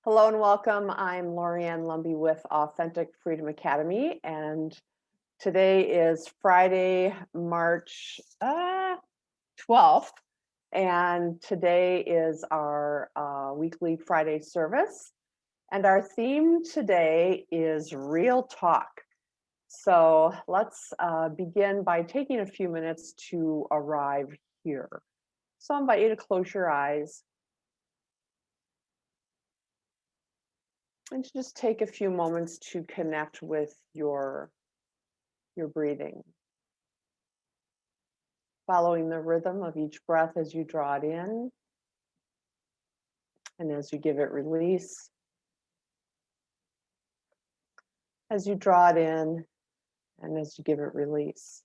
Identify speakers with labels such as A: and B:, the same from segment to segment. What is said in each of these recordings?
A: Hello and welcome. I'm Lorianne Lumby with Authentic Freedom Academy, and today is Friday, March 12th, and today is our weekly Friday service. And our theme today is real talk. So let's begin by taking a few minutes to arrive here. So I invite you to close your eyes and to just take a few moments to connect with your breathing, following the rhythm of each breath as you draw it in and as you give it release. As you draw it in and as you give it release.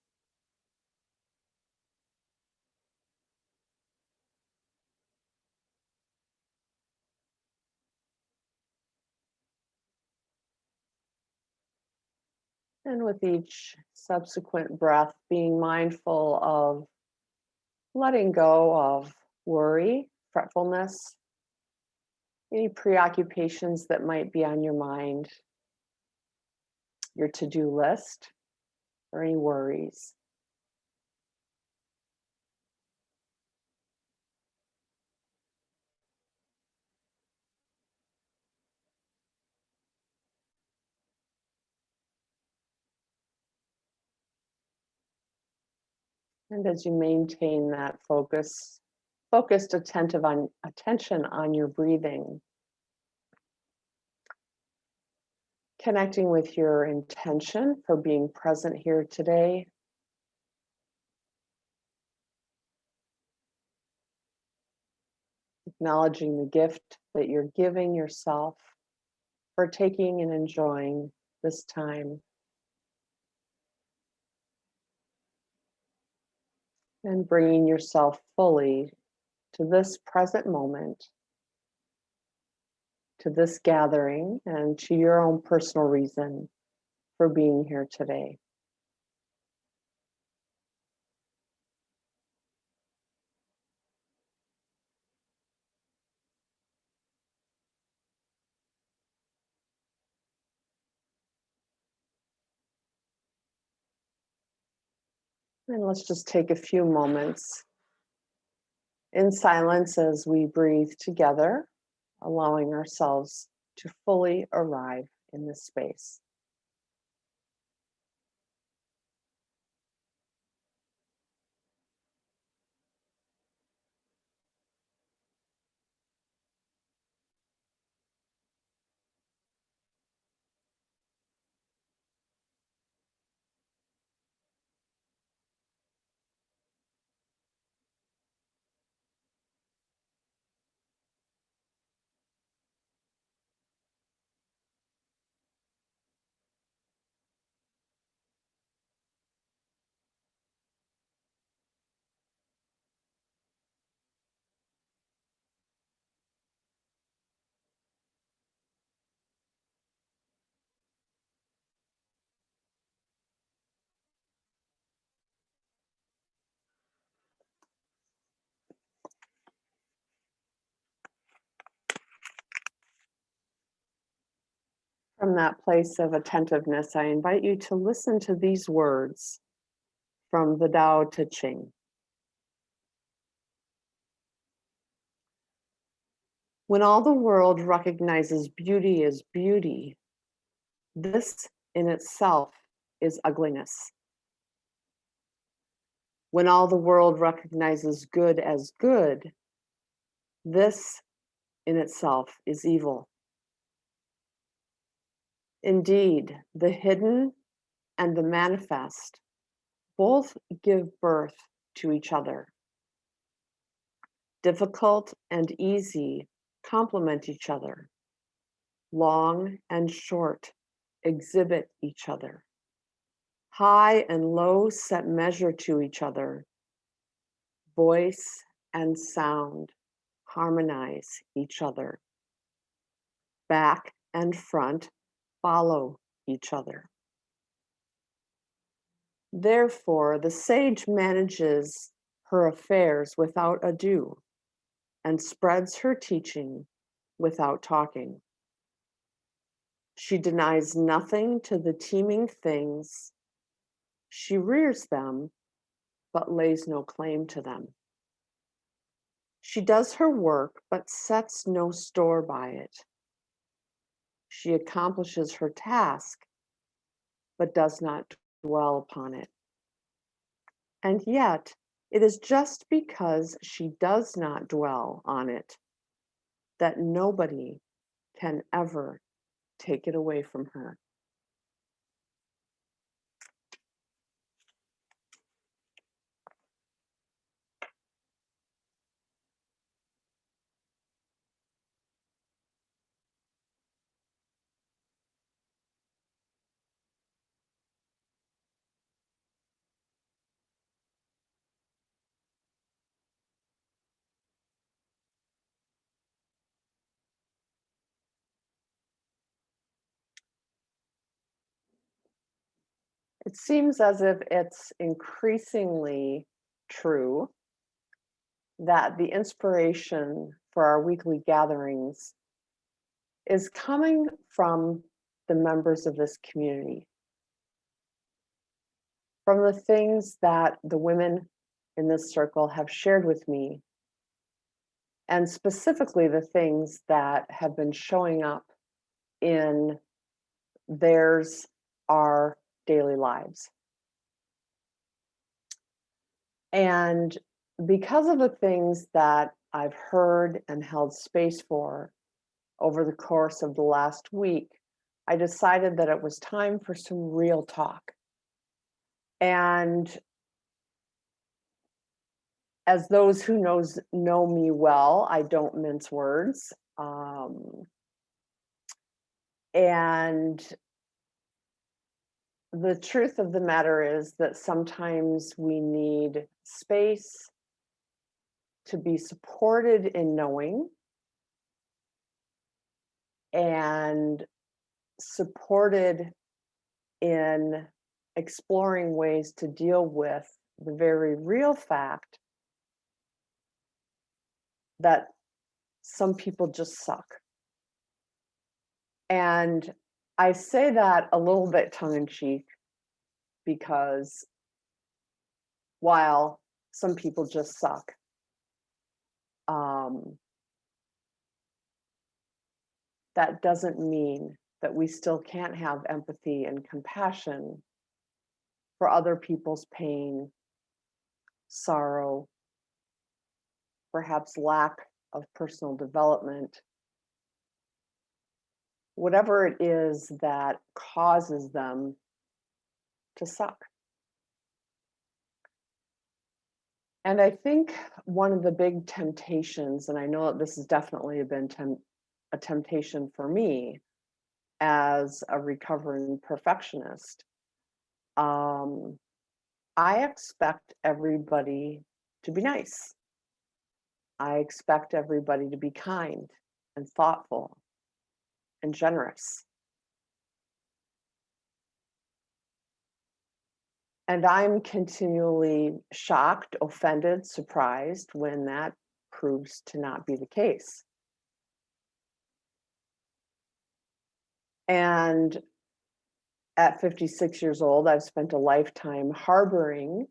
A: And with each subsequent breath, being mindful of letting go of worry, fretfulness, any preoccupations that might be on your mind, your to-do list, or any worries. And as you maintain that focused attention on your breathing, connecting with your intention for being present here today. Acknowledging the gift that you're giving yourself for taking and enjoying this time. And bringing yourself fully to this present moment, to this gathering, and to your own personal reason for being here today. And let's just take a few moments in silence as we breathe together, allowing ourselves to fully arrive in this space. From that place of attentiveness, I invite you to listen to these words from the Tao Te Ching. When all the world recognizes beauty as beauty, this in itself is ugliness. When all the world recognizes good as good, this in itself is evil. Indeed, the hidden and the manifest both give birth to each other. Difficult and easy complement each other. Long and short exhibit each other. High and low set measure to each other. Voice and sound harmonize each other. Back and front follow each other. Therefore, the sage manages her affairs without ado and spreads her teaching without talking. She denies nothing to the teeming things. She rears them, but lays no claim to them. She does her work, but sets no store by it. She accomplishes her task, but does not dwell upon it. And yet, it is just because she does not dwell on it that nobody can ever take it away from her. It seems as if it's increasingly true that the inspiration for our weekly gatherings is coming from the members of this community, from the things that the women in this circle have shared with me, and specifically the things that have been showing up in theirs, our daily lives. And because of the things that I've heard and held space for over the course of the last week, I decided that it was time for some real talk. And as those who know me well, I don't mince words. And the truth of the matter is that sometimes we need space to be supported in knowing and supported in exploring ways to deal with the very real fact that some people just suck. And I say that a little bit tongue in cheek because while some people just suck, that doesn't mean that we still can't have empathy and compassion for other people's pain, sorrow, perhaps lack of personal development, whatever it is that causes them to suck. And I think one of the big temptations, and I know that this has definitely been a temptation for me as a recovering perfectionist, I expect everybody to be nice. I expect everybody to be kind and thoughtful and generous. And I'm continually shocked, offended, surprised when that proves to not be the case. And at 56 years old, I've spent a lifetime harboring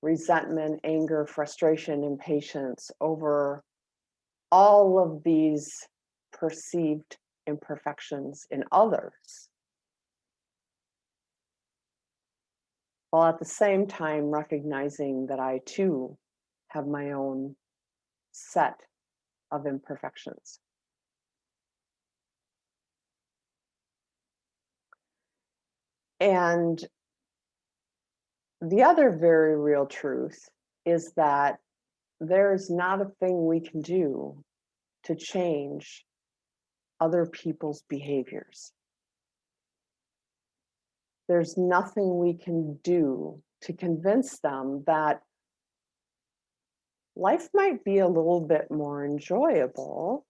A: resentment, anger, frustration, impatience over all of these perceived imperfections in others, while at the same time recognizing that I too have my own set of imperfections. And the other very real truth is that there's not a thing we can do to change other people's behaviors. There's nothing we can do to convince them that life might be a little bit more enjoyable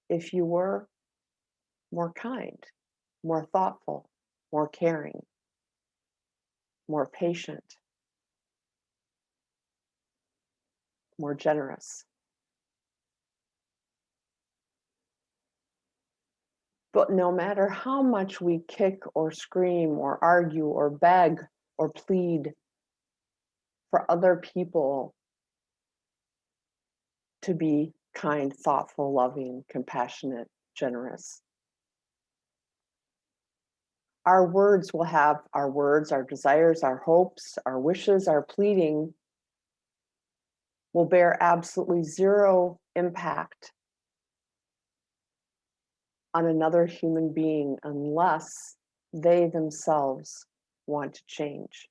A: if you were more kind, more thoughtful, more caring, more patient, more generous. But no matter how much we kick or scream or argue or beg or plead for other people to be kind, thoughtful, loving, compassionate, generous, our words will have our words, our desires, our hopes, our wishes, our pleading will bear absolutely zero impact on another human being unless they themselves want to change.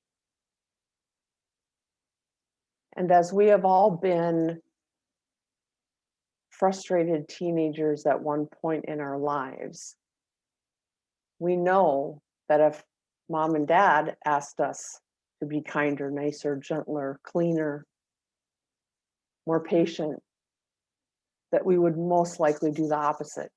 A: And as we have all been frustrated teenagers at one point in our lives, we know that if mom and dad asked us to be kinder, nicer, gentler, cleaner, more patient, that we would most likely do the opposite.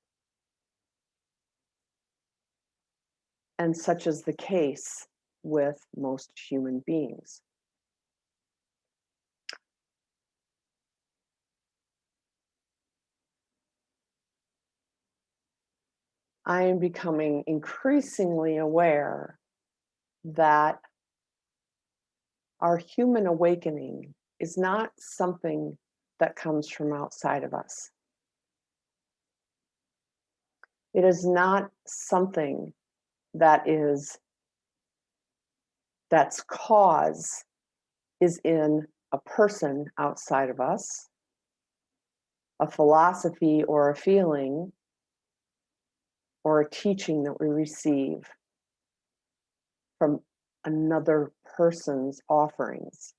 A: And such is the case with most human beings. I am becoming increasingly aware that our human awakening is not something that comes from outside of us. It is not something that's cause is in a person outside of us, a philosophy or a feeling or a teaching that we receive from another person's offerings.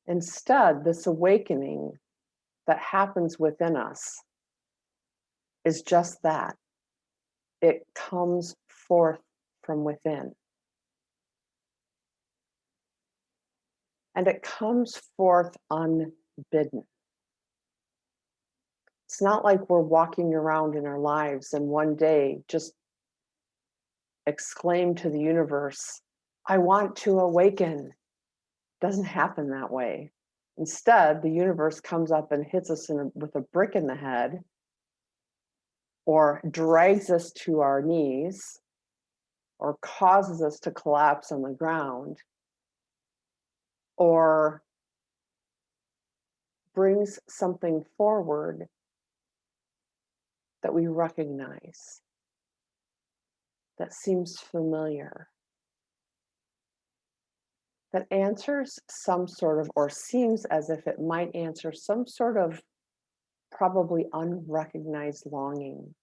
A: Instead, this awakening that happens within us is just that. It comes forth from within. And it comes forth unbidden. It's not like we're walking around in our lives and one day just exclaim to the universe, I want to awaken. Doesn't happen that way. Instead, the universe comes up and hits us with a brick in the head or drags us to our knees or causes us to collapse on the ground or brings something forward that we recognize, that seems familiar, that answers some sort of, or seems as if it might answer some sort of probably unrecognized longing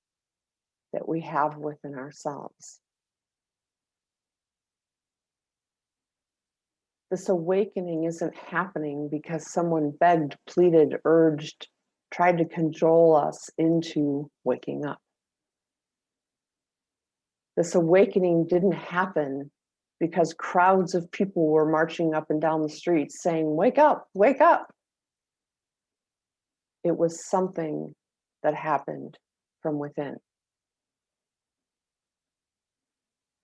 A: that we have within ourselves. This awakening isn't happening because someone begged, pleaded, urged, tried to cajole us into waking up. This awakening didn't happen because crowds of people were marching up and down the streets saying, wake up, wake up. It was something that happened from within.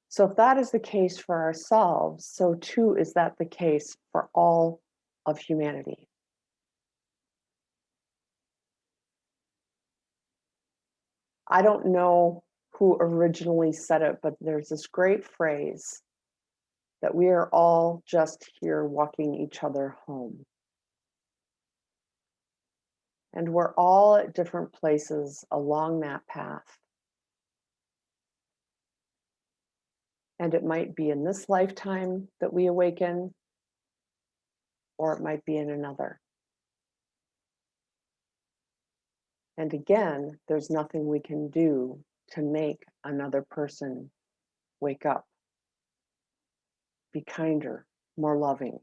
A: So if that is the case for ourselves, so too is that the case for all of humanity. I don't know who originally said it, but there's this great phrase that we are all just here walking each other home. And we're all at different places along that path. And it might be in this lifetime that we awaken, or it might be in another. And again, there's nothing we can do to make another person wake up, be kinder, more loving,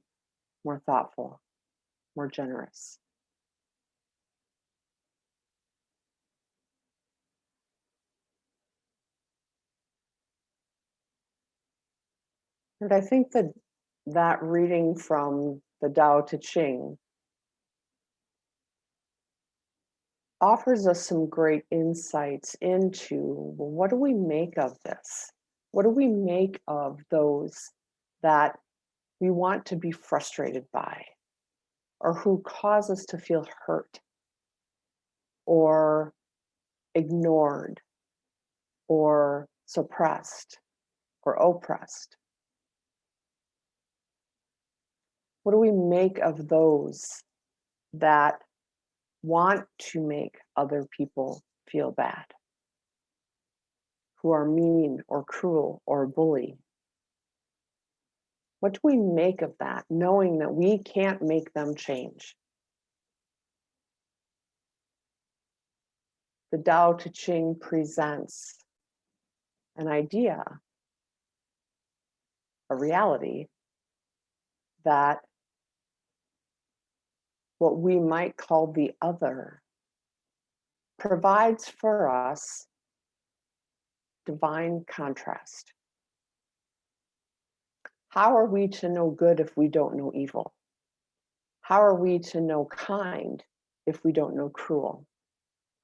A: more thoughtful, more generous. And I think that reading from the Tao Te Ching offers us some great insights into, well, what do we make of this? What do we make of those that we want to be frustrated by, or who cause us to feel hurt, or ignored or suppressed or oppressed? What do we make of those that want to make other people feel bad, who are mean or cruel or bully? What do we make of that, knowing that we can't make them change? The Tao Te Ching presents an idea, a reality, that what we might call the other provides for us divine contrast. How are we to know good if we don't know evil? How are we to know kind if we don't know cruel?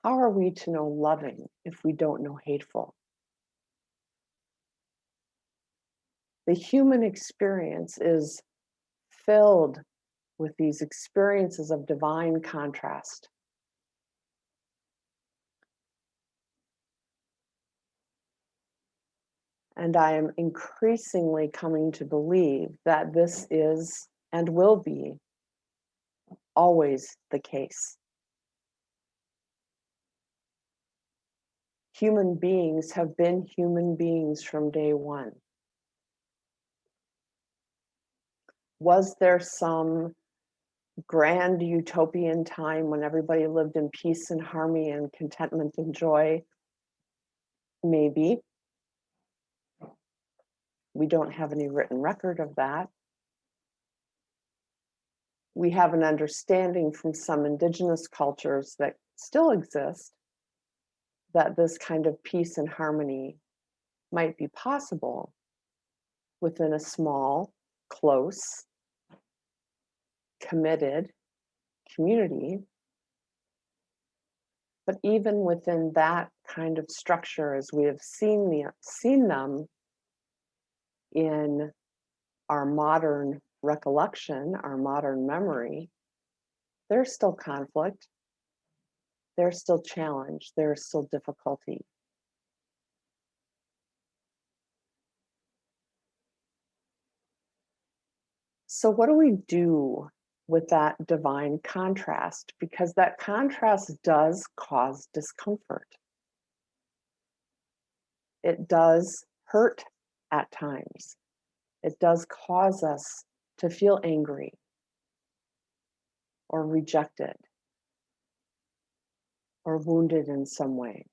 A: How are we to know loving if we don't know hateful? The human experience is filled with these experiences of divine contrast. And I am increasingly coming to believe that this is and will be always the case. Human beings have been human beings from day one. Was there some grand utopian time when everybody lived in peace and harmony and contentment and joy? Maybe. We don't have any written record of that. We have an understanding from some indigenous cultures that still exist that this kind of peace and harmony might be possible within a small, close, committed community. But even within that kind of structure, as we have seen them in our modern recollection, our modern memory, there's still conflict, there's still challenge, there's still difficulty. So what do we do with that divine contrast? Because that contrast does cause discomfort. It does hurt at times. It does cause us to feel angry or rejected or wounded in some way.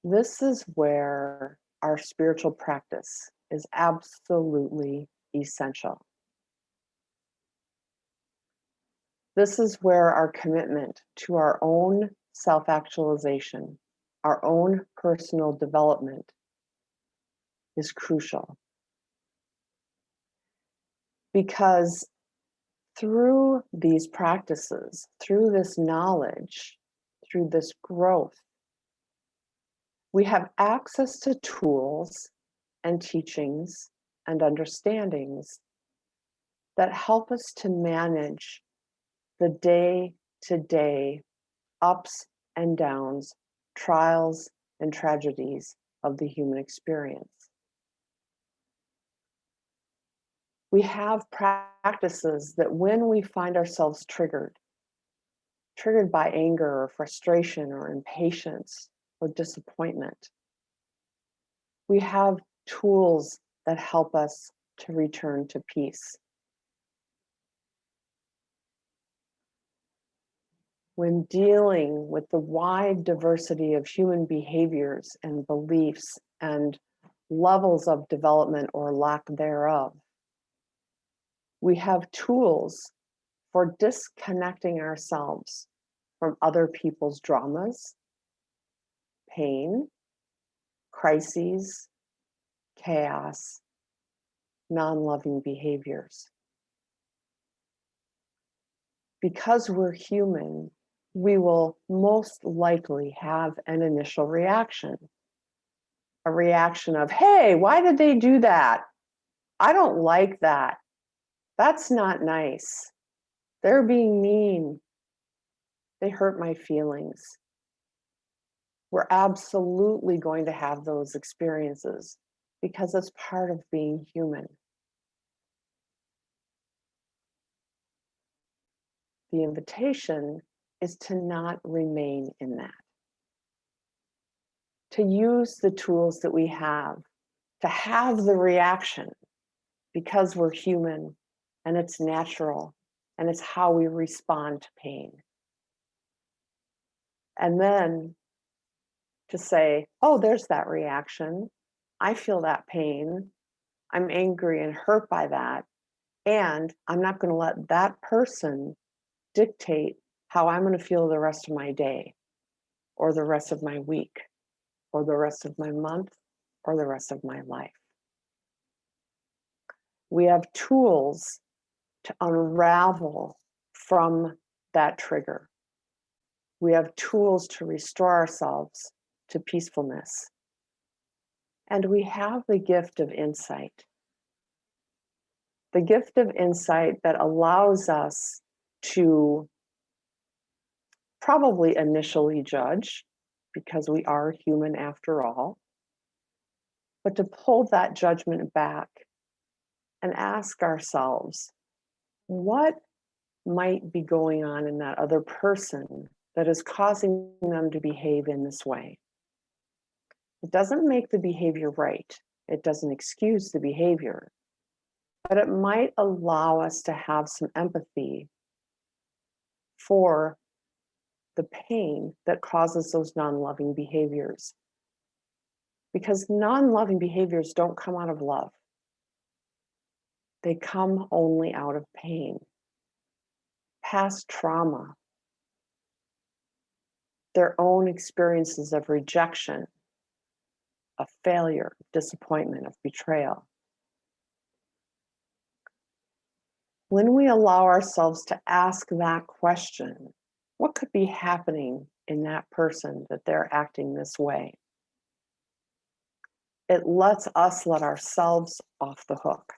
A: This is where our spiritual practice is absolutely essential. This is where our commitment to our own self-actualization, our own personal development is crucial. Because through these practices, through this knowledge, through this growth, we have access to tools and teachings and understandings that help us to manage the day-to-day ups and downs, trials and tragedies of the human experience. We have practices that when we find ourselves triggered by anger or frustration or impatience or disappointment, we have tools that help us to return to peace. When dealing with the wide diversity of human behaviors and beliefs and levels of development or lack thereof, we have tools for disconnecting ourselves from other people's dramas, pain, crises, chaos, non-loving behaviors. Because we're human, we will most likely have an initial reaction. A reaction of, hey, why did they do that? I don't like that. That's not nice. They're being mean. They hurt my feelings. We're absolutely going to have those experiences because it's part of being human. The invitation is to not remain in that, to use the tools that we have, to have the reaction because we're human and it's natural and it's how we respond to pain. And then to say, oh, there's that reaction. I feel that pain. I'm angry and hurt by that. And I'm not going to let that person dictate how I'm going to feel the rest of my day, or the rest of my week, or the rest of my month, or the rest of my life. We have tools to unravel from that trigger. We have tools to restore ourselves to peacefulness. And we have the gift of insight. The gift of insight that allows us to probably initially judge, because we are human after all, but to pull that judgment back and ask ourselves, what might be going on in that other person that is causing them to behave in this way? It doesn't make the behavior right. It doesn't excuse the behavior, but it might allow us to have some empathy for the pain that causes those non-loving behaviors. Because non-loving behaviors don't come out of love. They come only out of pain, past trauma, their own experiences of rejection, of failure, disappointment, of betrayal. When we allow ourselves to ask that question, what could be happening in that person that they're acting this way? It lets us let ourselves off the hook.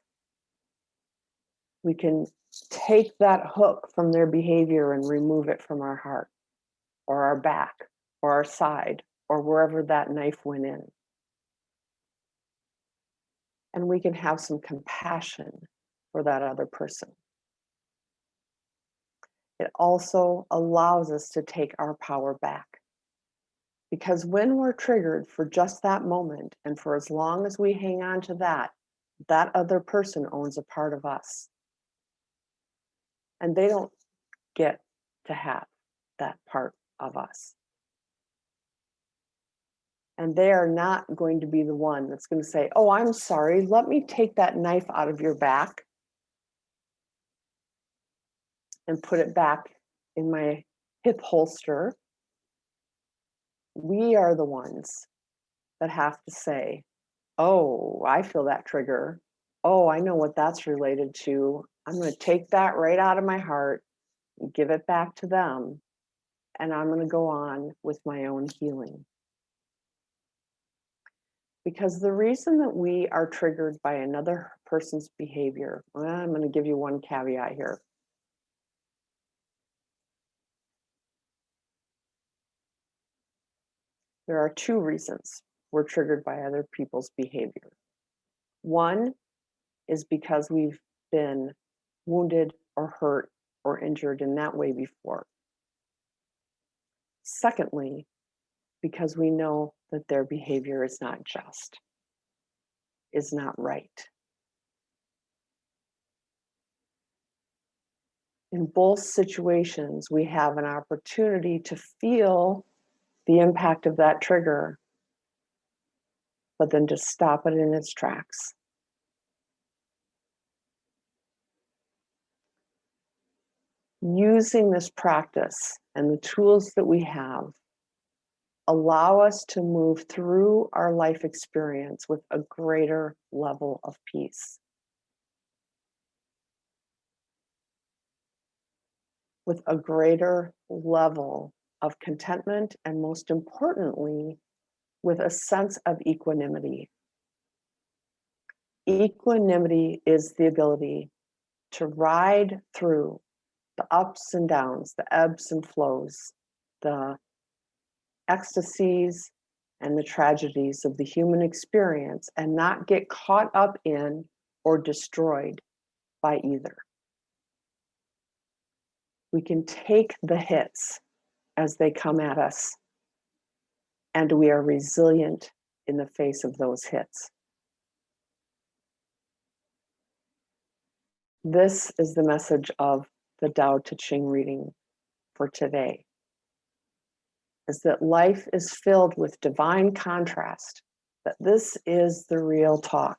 A: We can take that hook from their behavior and remove it from our heart, or our back, or our side, or wherever that knife went in. And we can have some compassion for that other person. It also allows us to take our power back. Because when we're triggered for just that moment, and for as long as we hang on to that, that other person owns a part of us. And they don't get to have that part of us. And they are not going to be the one that's going to say, oh, I'm sorry, let me take that knife out of your back and put it back in my hip holster. We are the ones that have to say, oh, I feel that trigger. Oh, I know what that's related to. I'm going to take that right out of my heart and give it back to them. And I'm going to go on with my own healing. Because the reason that we are triggered by another person's behavior, well, I'm going to give you one caveat here. There are two reasons we're triggered by other people's behavior. One is because we've been wounded or hurt or injured in that way before. Secondly, because we know that their behavior is not just, is not right. In both situations, we have an opportunity to feel the impact of that trigger, but then to stop it in its tracks. Using this practice and the tools that we have allow us to move through our life experience with a greater level of peace, with a greater level of contentment, and most importantly, with a sense of equanimity. Equanimity is the ability to ride through the ups and downs, the ebbs and flows, the ecstasies and the tragedies of the human experience, and not get caught up in or destroyed by either. We can take the hits as they come at us, and we are resilient in the face of those hits. This is the message of the Tao Te Ching reading for today, is that life is filled with divine contrast, that this is the real talk.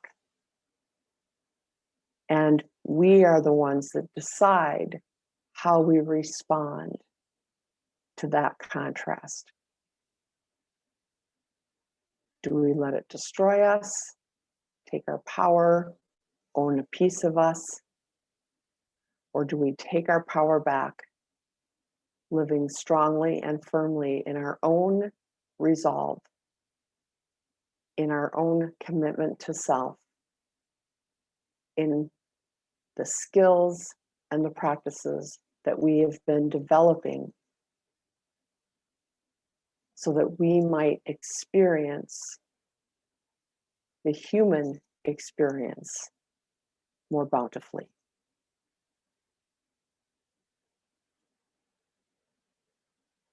A: And we are the ones that decide how we respond to that contrast. Do we let it destroy us, take our power, own a piece of us? Or do we take our power back, living strongly and firmly in our own resolve, in our own commitment to self, in the skills and the practices that we have been developing so that we might experience the human experience more bountifully?